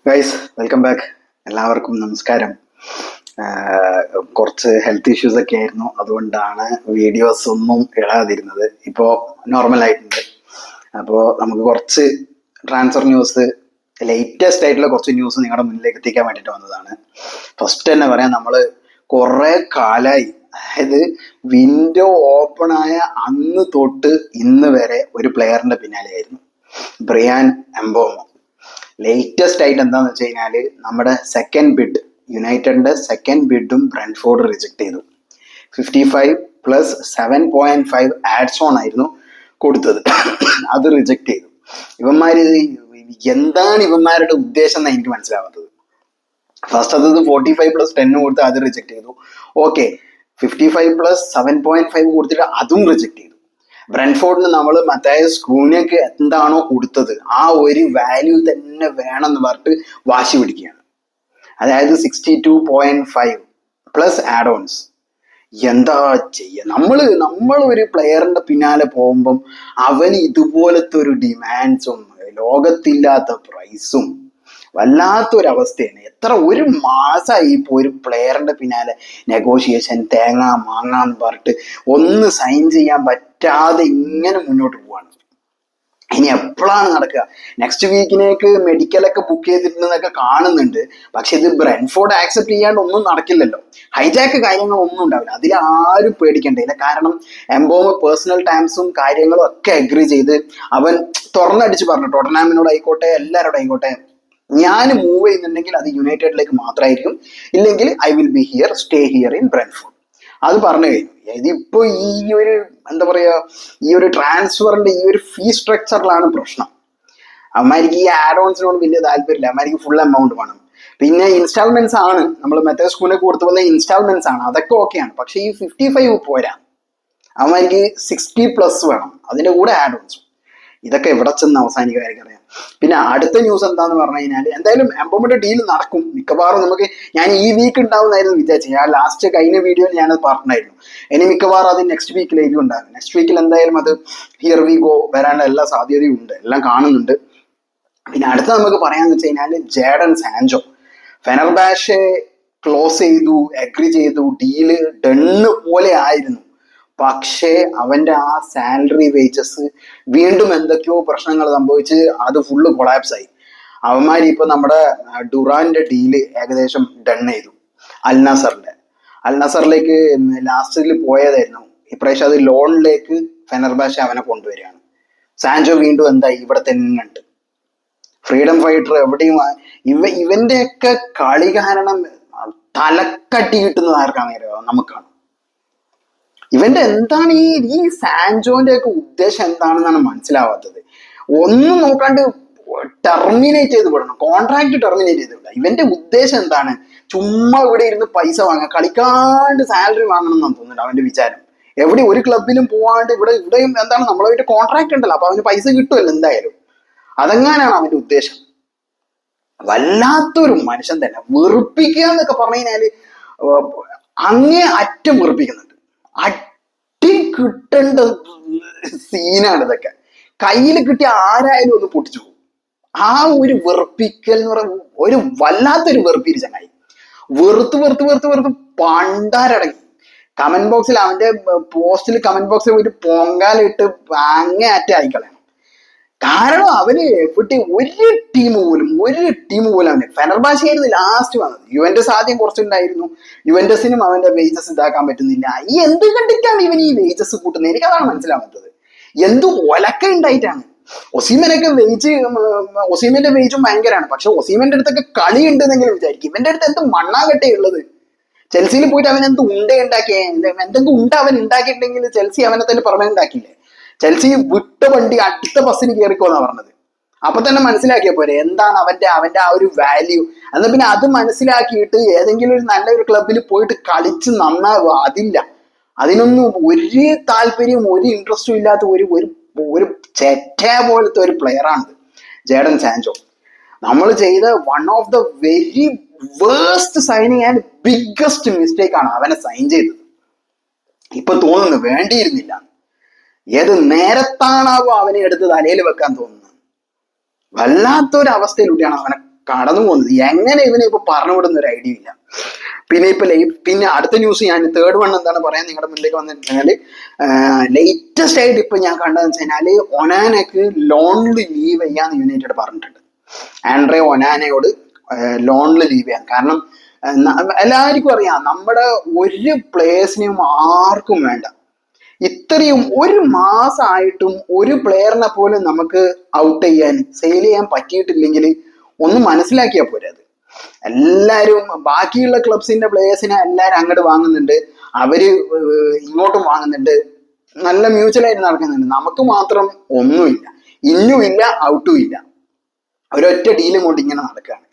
Guys, welcome back. എല്ലാവർക്കും നമസ്കാരം. കുറച്ച് ഹെൽത്ത് ഇഷ്യൂസ് ഒക്കെ ആയിരുന്നു, അതുകൊണ്ടാണ് വീഡിയോസ് ഒന്നും ഇടാതിരുന്നത്. ഇപ്പോൾ നോർമൽ ആയിട്ടുണ്ട്. അപ്പോൾ നമുക്ക് കുറച്ച് ട്രാൻസ്ഫർ ന്യൂസ്, ലേറ്റസ്റ്റ് ആയിട്ടുള്ള കുറച്ച് ന്യൂസ് നിങ്ങളുടെ മുന്നിലേക്ക് എത്തിക്കാൻ വേണ്ടിയിട്ട് വന്നതാണ്. ഫസ്റ്റ് തന്നെ പറയാം, നമ്മൾ കുറേ കാലമായി, അതായത് വിൻഡോ ഓപ്പൺ ആയ അന്ന് തൊട്ട് ഇന്ന് വരെ ഒരു പ്ലെയറിന്റെ പിന്നാലെയായിരുന്നു, ബ്രിയാൻ എംബോമോ. ലേറ്റസ്റ്റ് ആയിട്ട് എന്താന്ന് വെച്ച് കഴിഞ്ഞാല് നമ്മുടെ സെക്കൻഡ് ബിഡ്, യുണൈറ്റഡിന്റെ സെക്കൻഡ് ബിഡും ബ്രെൻഫോർഡ് റിജക്ട് ചെയ്തു. 55+7.5 ആഡ്സ് ഓൺ ആയിരുന്നു കൊടുത്തത്, അത് റിജക്ട് ചെയ്തു. ഇവന്മാര് എന്താണ് ഇവന്മാരുടെ ഉദ്ദേശം എന്നാണ് എനിക്ക് മനസ്സിലാവാത്തത്. ഫസ്റ്റ് അത് 45+10 കൊടുത്ത് അത് റിജക്ട് ചെയ്തു. ഓക്കെ, 55+7.5 കൊടുത്തിട്ട് അതും റിജക്ട് ചെയ്തു. ബ്രെൻഫോർഡിന് നമ്മൾ മത്തായസ് കൂനയ്ക്ക് എന്താണോ കൊടുത്തത് ആ ഒരു വാല്യൂ തന്നെ വേണം എന്ന് പറഞ്ഞിട്ട് വാശി പിടിക്കുകയാണ്. അതായത് 62.5 പ്ലസ് ആഡ് ഓൺസ്. എന്താ ചെയ്യുക? നമ്മൾ ഒരു പ്ലെയറിന്റെ പിന്നാലെ പോകുമ്പം അവന് ഇതുപോലത്തെ ഒരു ഡിമാൻഡ്സും ലോകത്തില്ലാത്ത പ്രൈസും വല്ലാത്തൊരവസ്ഥയാണ്. ഒരു മാസമായി ഇപ്പോൾ ഒരു പ്ലെയറിന്റെ പിന്നാലെ നെഗോഷിയേഷൻ, തേങ്ങ മാങ്ങാന്ന് പറഞ്ഞിട്ട് ഒന്ന് സൈൻ ചെയ്യാൻ പറ്റാതെ ഇങ്ങനെ മുന്നോട്ട് പോവാണ്. ഇനി എപ്പോഴാണ് നടക്കുക? നെക്സ്റ്റ് വീക്കിലേക്ക് മെഡിക്കലൊക്കെ ബുക്ക് ചെയ്തിട്ടുണ്ടെന്നൊക്കെ കാണുന്നുണ്ട്. പക്ഷെ ഇത് ബ്രെൻഫോർഡ് ആക്സെപ്റ്റ് ചെയ്യാണ്ട് ഒന്നും നടക്കില്ലല്ലോ. ഹൈജാക്ക് കാര്യങ്ങളൊന്നും ഉണ്ടാവില്ല, അതിൽ ആരും പേടിക്കണ്ടില്ല. കാരണം എംബോമ പേഴ്സണൽ ടൈംസും കാര്യങ്ങളും ഒക്കെ അഗ്രി ചെയ്ത് അവൻ തുറന്നടിച്ച് പറഞ്ഞു, ടോട്ടനാമിനോട് ആയിക്കോട്ടെ എല്ലാവരോടും ആയിക്കോട്ടെ, ഞാൻ മൂവ് ചെയ്യുന്നുണ്ടെങ്കിൽ അത് യുണൈറ്റഡിലേക്ക് മാത്രമായിരിക്കും, ഇല്ലെങ്കിൽ I will be here, stay here in Brentford. അത് പറഞ്ഞു കഴിഞ്ഞു. ഇതിപ്പോ ഈ ഒരു എന്താ പറയാ, ഈ ഒരു ട്രാൻസ്ഫറിന്റെ ഈ ഒരു ഫീ സ്ട്രക്ചറിലാണ് പ്രശ്നം. അവന്മാർക്ക് ഈ ആഡ് ഓൺസിനോട് വലിയ താല്പര്യമില്ല, അവന്മാർക്ക് ഫുൾ എമൗണ്ട് വേണം. പിന്നെ ഇൻസ്റ്റാൾമെന്റ്സ് ആണ്, നമ്മൾ മറ്റേ സ്കൂളിൽ കൊടുത്തു വന്ന ഇൻസ്റ്റാൾമെന്റ്സ് ആണ്, അതൊക്കെ ഓക്കെയാണ്. പക്ഷെ ഈ 55 പോരാ, അവന്മാർക്ക് 60+ വേണം, അതിന്റെ കൂടെ ആഡ് ഓൺസും. ഇതൊക്കെ എവിടെ ചെന്ന് അവസാനിക്കുമായിരിക്കും അറിയാം. പിന്നെ അടുത്ത ന്യൂസ് എന്താന്ന് പറഞ്ഞു കഴിഞ്ഞാൽ, എന്തായാലും എംബോമയുടെ ഡീൽ നടക്കും മിക്കവാറും. നമുക്ക് ഞാൻ ഈ വീക്ക് ഉണ്ടാവുന്നായിരുന്നു വിചാരിച്ചത്. ഞാൻ ലാസ്റ്റ് കഴിഞ്ഞ വീഡിയോയിൽ ഞാനത് പറഞ്ഞായിരുന്നു. ഇനി മിക്കവാറും അത് നെക്സ്റ്റ് വീക്കിലായിരിക്കും ഉണ്ടാകും. നെക്സ്റ്റ് വീക്കിൽ എന്തായാലും അത് ഹിയർ വി ഗോ വരാനുള്ള എല്ലാ സാധ്യതയും ഉണ്ട്, എല്ലാം കാണുന്നുണ്ട്. പിന്നെ അടുത്ത നമുക്ക് പറയാന്ന് വെച്ച് കഴിഞ്ഞാൽ ജേഡൻ സാൻചോ. ഫെനർബാഷെ ക്ലോസ് ചെയ്തു, അഗ്രി ചെയ്തു, ഡീല് ഡണ്ണ് പോലെ ആയിരുന്നു. പക്ഷേ അവന്റെ ആ സാലറി വേജസ് വീണ്ടും എന്തൊക്കെയോ പ്രശ്നങ്ങൾ സംഭവിച്ച് അത് ഫുള്ള് കൊളാപ്സ് ആയി. അവന്മാർ ഇപ്പൊ നമ്മുടെ ഡുറാന്റെ ഡീല് ഏകദേശം ഡൺ ചെയ്തു. അൽനസറിലേക്ക് ലാസ്റ്റിൽ പോയതായിരുന്നു. ഇപ്രാവശ്യം അത് ലോണിലേക്ക് ഫെനർബാഷെ അവനെ കൊണ്ടുവരികയാണ്. സാൻചോ വീണ്ടും എന്തായി, ഇവിടെ തന്നെ ഉണ്ട്. ഫ്രീഡം ഫൈറ്റർ എവിടെയും ഇവന്റെയൊക്കെ കളി കാരണം തലക്കട്ടി കിട്ടുന്നത് ആർക്കാണെന്നറിയോ? നമുക്കാണ്. ഇവന്റെ എന്താണ് ഈ സാൻജോന്റെ ഒക്കെ ഉദ്ദേശം എന്താണെന്നാണ് മനസ്സിലാവാത്തത്. ഒന്നും നോക്കാണ്ട് ടെർമിനേറ്റ് ചെയ്ത് വിടണം, കോൺട്രാക്ട് ടെർമിനേറ്റ് ചെയ്ത് വിടാം. ഇവന്റെ ഉദ്ദേശം എന്താണ്? ചുമ്മാ ഇവിടെ ഇരുന്ന് പൈസ വാങ്ങാം, കളിക്കാണ്ട് സാലറി വാങ്ങണം എന്നാണ് തോന്നുന്നുണ്ട് അവന്റെ വിചാരം. എവിടെ ഒരു ക്ലബിലും പോവാണ്ട് ഇവിടെയും എന്താണ്, നമ്മളായിട്ട് കോൺട്രാക്ട് ഉണ്ടല്ലോ, അപ്പൊ അവന് പൈസ കിട്ടുമല്ലോ എന്തായാലും. അതെങ്ങാനാണ് അവന്റെ ഉദ്ദേശം. വല്ലാത്തൊരു മനുഷ്യൻ തന്നെ. വെറുപ്പിക്കുക എന്നൊക്കെ പറഞ്ഞു കഴിഞ്ഞാല് അങ്ങേ അറ്റം വെറുപ്പിക്കുന്നുണ്ട്. അടി കിട്ടേണ്ട സീനാണ് ഇതൊക്കെ. കയ്യിൽ കിട്ടിയ ആരായാലും ഒന്ന് പൊട്ടിച്ചു പോകും. ആ ഒരു വെറുപ്പിക്കൽ എന്ന് പറയുമ്പോൾ ഒരു വല്ലാത്തൊരു വെറുപ്പിരി ചങ്ങായി. വെറുത്ത് വെറുത്ത് വെറുത്ത് വെറുത്ത് പണ്ടാരടങ്ങി. കമന്റ് ബോക്സിൽ അവന്റെ പോസ്റ്റിൽ കമന്റ് ബോക്സിൽ പോയിട്ട് പൊങ്കാലിട്ട് അങ്ങേ അറ്റം ആയിക്കളയണം. കാരണം അവന് എവിടെ ഒരു ടീം പോലും അവന്. ഫെനർബാഷെ ആയിരുന്നു ലാസ്റ്റ് വന്നത്. യുവന്റസ് ആദ്യം കുറച്ചുണ്ടായിരുന്നു. യുവന്റസിനും അവന്റെ വേജസ് ഇതാക്കാൻ പറ്റുന്നില്ല. ഈ എന്ത് കണ്ടിട്ടാണ് ഇവൻ ഈ വേജസ് കൂട്ടുന്നത്? എനിക്കതാണ് മനസ്സിലാവാത്തത്. എന്ത് ഒലക്ക ഉണ്ടായിട്ടാണ്. ഒസീമിന്റെ വേജും ഭയങ്കരമാണ്. പക്ഷെ ഒസീമിന്റെ അടുത്തൊക്കെ കളി ഉണ്ടെന്നെങ്കിലും വിചാരിക്കും. ഇവന്റെ അടുത്ത് എന്ത് മണ്ണാകട്ടെ ഉള്ളത്. ചെൽസിയിൽ പോയിട്ട് അവൻ എന്ത് ഉണ്ടാക്കിയേ? എന്തെങ്കിലും അവൻ ഉണ്ടാക്കിയിട്ടുണ്ടെങ്കിൽ ചെൽസി അവനെ തന്നെ പെർമനന്റ് ആക്കിയില്ലേ? ചെൽസി വിട്ട വണ്ടി അടുത്ത ബസ്സിന് കയറിക്കോന്നാ പറഞ്ഞത്. അപ്പൊ തന്നെ മനസ്സിലാക്കിയ പോരെ എന്താണ് അവന്റെ ആ ഒരു വാല്യൂ. എന്നാൽ പിന്നെ അത് മനസ്സിലാക്കിയിട്ട് ഏതെങ്കിലും ഒരു നല്ലൊരു ക്ലബിൽ പോയിട്ട് കളിച്ച് നന്നാവുക, അതില്ല. അതിനൊന്നും ഒരു താല്പര്യവും ഒരു ഇൻട്രസ്റ്റും ഇല്ലാത്ത ഒരു ചെറ്റ പോലത്തെ ഒരു പ്ലെയറാണിത് ജേഡൻ സാൻചോ. നമ്മൾ ചെയ്ത one of the very waste signing and biggest mistake ആണ് അവനെ സൈൻ ചെയ്തത്. ഇപ്പൊ തോന്നുന്നു വേണ്ടിയിരുന്നില്ല. ഏത് നേരത്താണാവോ അവനെ എടുത്ത് തലയിൽ വെക്കാൻ തോന്നുന്നത്. വല്ലാത്തൊരവസ്ഥയിലൂടെയാണ് അവനെ കടന്നു പോകുന്നത്. എങ്ങനെ ഇവനെ ഇപ്പൊ പറഞ്ഞു വിടുന്ന ഒരു ഐഡിയ ഇല്ല. പിന്നെ അടുത്ത ന്യൂസ്, ഞാൻ തേർഡ് വൺ എന്താണ് പറയാൻ നിങ്ങളുടെ മുന്നിലേക്ക് വന്നിട്ടുണ്ടെങ്കിൽ, ലേറ്റസ്റ്റ് ആയിട്ട് ഇപ്പൊ ഞാൻ കണ്ടതെന്ന് വെച്ച് കഴിഞ്ഞാല് ഒനാനക്ക് ലോണിൽ ലീവ് ചെയ്യാന്ന് യുണൈറ്റഡ് പറഞ്ഞിട്ടുണ്ട്. ആൻഡ്രേ ഒനാനയോട് ലോണിൽ ലീവ് ചെയ്യാൻ. കാരണം എല്ലാവർക്കും അറിയാം, നമ്മുടെ ഒരു പ്ലേയേഴ്സിനെയും ആർക്കും വേണ്ട. ഇത്രയും ഒരു മാസമായിട്ടും ഒരു പ്ലെയറിനെ പോലും നമുക്ക് ഔട്ട് ചെയ്യാൻ, സെയിൽ ചെയ്യാൻ പറ്റിയിട്ടില്ലെങ്കിൽ ഒന്ന് മനസ്സിലാക്കിയാൽ പോരെ. അത് എല്ലാരും ബാക്കിയുള്ള ക്ലബ്സിന്റെ പ്ലേയേഴ്സിനെ എല്ലാരും അങ്ങോട്ട് വാങ്ങുന്നുണ്ട്, അവര് ഇങ്ങോട്ടും വാങ്ങുന്നുണ്ട്, നല്ല മ്യൂച്വലായിട്ട് നടക്കുന്നുണ്ട്. നമുക്ക് മാത്രം ഒന്നുമില്ല, ഇന്നും ഇല്ല ഔട്ടും ഇല്ല, ഒരൊറ്റ ഡീലും കൊണ്ട് ഇങ്ങനെ നടക്കുകയാണ്.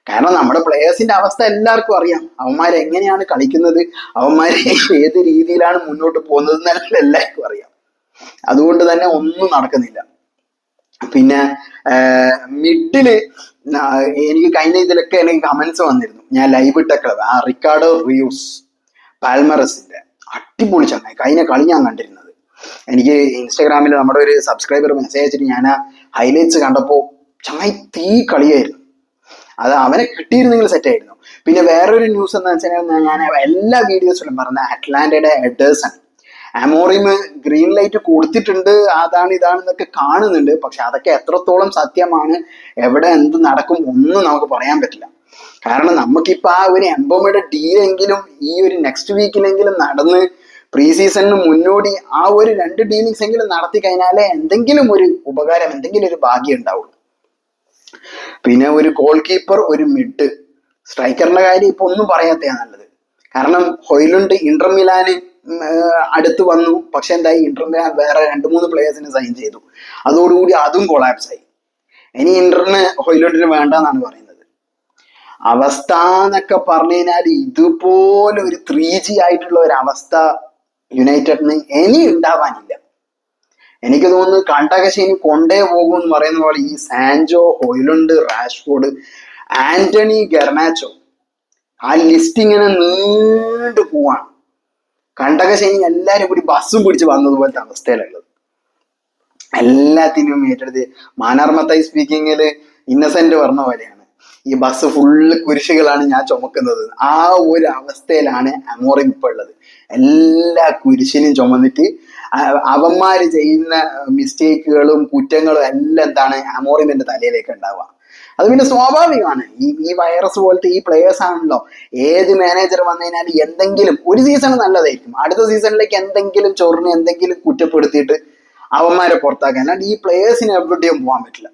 കാരണം നമ്മുടെ പ്ലേയേഴ്സിന്റെ അവസ്ഥ എല്ലാവർക്കും അറിയാം. അവന്മാർ എങ്ങനെയാണ് കളിക്കുന്നത്, അവന്മാർ ഏത് രീതിയിലാണ് മുന്നോട്ട് പോകുന്നത് എന്നല്ല എല്ലാവർക്കും അറിയാം. അതുകൊണ്ട് തന്നെ ഒന്നും നടക്കുന്നില്ല. പിന്നെ മിഡില് എനിക്ക് കഴിഞ്ഞ ഇതിലൊക്കെ എനിക്ക് കമന്റ്സ് വന്നിരുന്നു. ഞാൻ ലൈവ് ഇട്ട ക്ലബ് റിക്കാർഡോ റിയൂസ് പാൽമറസിന്റെ അടിപൊളി ചങ്ങായി, കഴിഞ്ഞ കളി ഞാൻ കണ്ടിരുന്നത്. എനിക്ക് ഇൻസ്റ്റാഗ്രാമിൽ നമ്മുടെ ഒരു സബ്സ്ക്രൈബർ മെസ്സേജ് അയച്ചിട്ട് ഞാൻ ആ ഹൈലൈറ്റ്സ് കണ്ടപ്പോൾ ചങ്ങായി തീ കളിയായിരുന്നു. അത് അവനെ കിട്ടിയിരുന്നെങ്കിൽ സെറ്റ് ആയിരുന്നു. പിന്നെ വേറൊരു ന്യൂസ് എന്താ വെച്ചാൽ, ഞാൻ എല്ലാ വീഡിയോസിലും പറഞ്ഞ അറ്റ്ലാന്റയുടെ എഡേഴ്സൺ അമോറിം ഗ്രീൻ ലൈറ്റ് കൊടുത്തിട്ടുണ്ട്, അതാണ് ഇതാണെന്നൊക്കെ കാണുന്നുണ്ട്. പക്ഷെ അതൊക്കെ എത്രത്തോളം സത്യമാണ്, എവിടെ എന്ത് നടക്കും ഒന്നും നമുക്ക് പറയാൻ പറ്റില്ല. കാരണം നമുക്കിപ്പോൾ ആ ഒരു എംബോമയുടെ ഡീലെങ്കിലും ഈ ഒരു നെക്സ്റ്റ് വീക്കിലെങ്കിലും നടന്ന് പ്രീ സീസണിന് മുന്നോടി ആ ഒരു 2 ഡീലിങ്സ് എങ്കിലും നടത്തി കഴിഞ്ഞാലേ എന്തെങ്കിലും ഒരു ഉപകാരം, എന്തെങ്കിലും ഒരു ഭാഗ്യം ഉണ്ടാവുള്ളൂ. പിന്നെ ഒരു ഗോൾ കീപ്പർ, ഒരു മിഡ് സ്ട്രൈക്കറിന്റെ കാര്യം ഇപ്പൊ ഒന്നും പറയാത്തയാണ് നല്ലത്. കാരണം ഹൊയ്ലുണ്ട് ഇന്റർ മിലാന് അടുത്ത് വന്നു, പക്ഷെ എന്തായി, ഇന്റർ മിലാൻ വേറെ 2-3 പ്ലേയേഴ്സിനെ സൈൻ ചെയ്തു. അതോടുകൂടി അതും കൊളാപ്സ് ആയി. ഇനി ഇന്ററിന് ഹൊയ്ലുണ്ടിന് വേണ്ടെന്നാണ് പറയുന്നത്. അവസ്ഥ എന്നൊക്കെ പറഞ്ഞു കഴിഞ്ഞാൽ ഇതുപോലെ ഒരു 3G ആയിട്ടുള്ള ഒരു അവസ്ഥ യുണൈറ്റഡിന് ഇനി ഉണ്ടാവാനില്ല. എനിക്ക് തോന്നുന്നു കണ്ടകശേനി കൊണ്ടേ പോകും എന്ന് പറയുന്ന പോലെ ഈ സാൻജോ, ഹൊയ്ലുണ്ട്, റാഷ്ഫോർഡ്, ആന്റണി, ഗർനാച്ചോ, ആ ലിസ്റ്റ് ഇങ്ങനെ നീണ്ടു പോവാണ്. കണ്ടകശേനി എല്ലാരും കൂടി ബസ്സും പിടിച്ച് വന്നതുപോലത്തെ അവസ്ഥയിലുള്ളത്. എല്ലാത്തിനും ഏറ്റെടുത്ത് മാനാർമത്തായി സ്പീക്കിങ്ങില് ഇന്നസെന്റ് പറഞ്ഞ പോലെയാണ്, ഈ ബസ് ഫുള്ള് കുരിശുകളാണ് ഞാൻ ചുമക്കുന്നത്. ആ ഒരു അവസ്ഥയിലാണ് അമോറിം ഇപ്പൊ ഉള്ളത്. എല്ലാ കുരിശിനും ചുമന്നിട്ട് അവന്മാര് ചെയ്യുന്ന മിസ്റ്റേക്കുകളും കുറ്റങ്ങളും എല്ലാം എന്താണ് അമോറിമിന്റെ തലയിലേക്ക് ഉണ്ടാവുക. അത് പിന്നെ സ്വാഭാവികമാണ്. ഈ വൈറസ് പോലത്തെ ഈ പ്ലേയേഴ്സ് ആണല്ലോ, ഏത് മാനേജർ വന്നു കഴിഞ്ഞാൽ എന്തെങ്കിലും ഒരു സീസൺ നല്ലതായിരിക്കും, അടുത്ത സീസണിലേക്ക് എന്തെങ്കിലും ചൊറിഞ്ഞ് എന്തെങ്കിലും കുറ്റപ്പെടുത്തിയിട്ട് അവന്മാരെ പുറത്താക്കാൻ. അല്ലാണ്ട് ഈ പ്ലേയേഴ്സിന് എവിടെയും പോകാൻ പറ്റില്ല.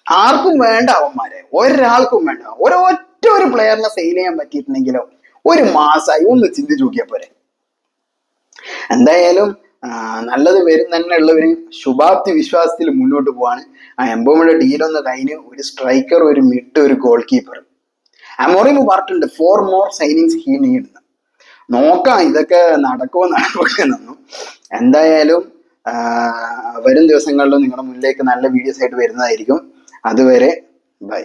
ആർക്കും വേണ്ട അവന്മാരെ, ഒരാൾക്കും വേണ്ട. ഒരൊറ്റ ഒരു പ്ലെയറിനെ സെയിൽ ചെയ്യാൻ പറ്റിയിട്ടുണ്ടെങ്കിലോ ഒരു മാസമായി ഒന്ന് ചിന്തിച്ചു നോക്കിയാൽ പോരെ. എന്തായാലും നല്ലത് വരും തന്നെ ഉള്ളവര് ശുഭാപ്തി വിശ്വാസത്തിൽ മുന്നോട്ട് പോവാണ്. ആ എംബോമയുടെ ഡീലൊന്ന് കഴിഞ്ഞ് ഒരു സ്ട്രൈക്കർ, ഒരു മിഡ്, ഒരു ഗോൾ കീപ്പർ. അമോറിം പറഞ്ഞിട്ടുണ്ട് 4 more signings he need. നോക്കാം ഇതൊക്കെ നടക്കുമോ നടക്കുമെന്നൊന്നും. എന്തായാലും വരും ദിവസങ്ങളിലും നിങ്ങളുടെ മുന്നിലേക്ക് നല്ല വീഡിയോസ് ആയിട്ട് വരുന്നതായിരിക്കും. അതുവരെ ബൈ.